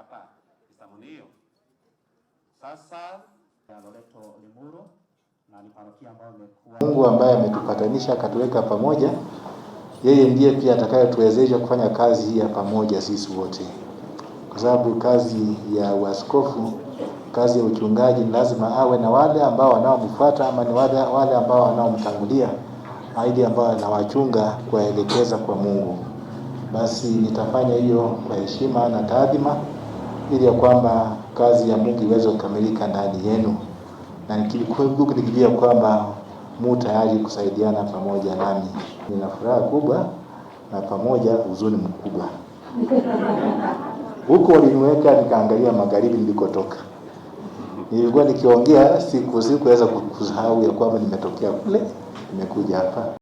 hapa Isamunio. Sasa ya Loreto Limuru na ni parokia ambayo imekuwa Mungu ambaye ametupatanisha akatuweka pamoja, yeye ndiye pia atakayetuwezesha kufanya kazi hii ya pamoja sisi wote. Kwa sababu kazi ya uaskofu, kazi ya uchungaji, lazima awe na wale ambao wanaomfuata ama ni wale ambao wanaomtangulia, ili ambao anawachunga kuwaelekeza kwa Mungu. Basi nitafanya hiyo kwa heshima na taadhima, ili ya kwamba kazi ya Mungu iweze kukamilika ndani yenu, na nikijua kwamba mu tayari kusaidiana pamoja nami. Nina furaha kubwa na pamoja huzuni mkubwa. Huko waliniweka nikaangalia magharibi nilikotoka. Nilikuwa nikiongea sikuweza kusahau ya kwamba nimetokea kule, nimekuja hapa.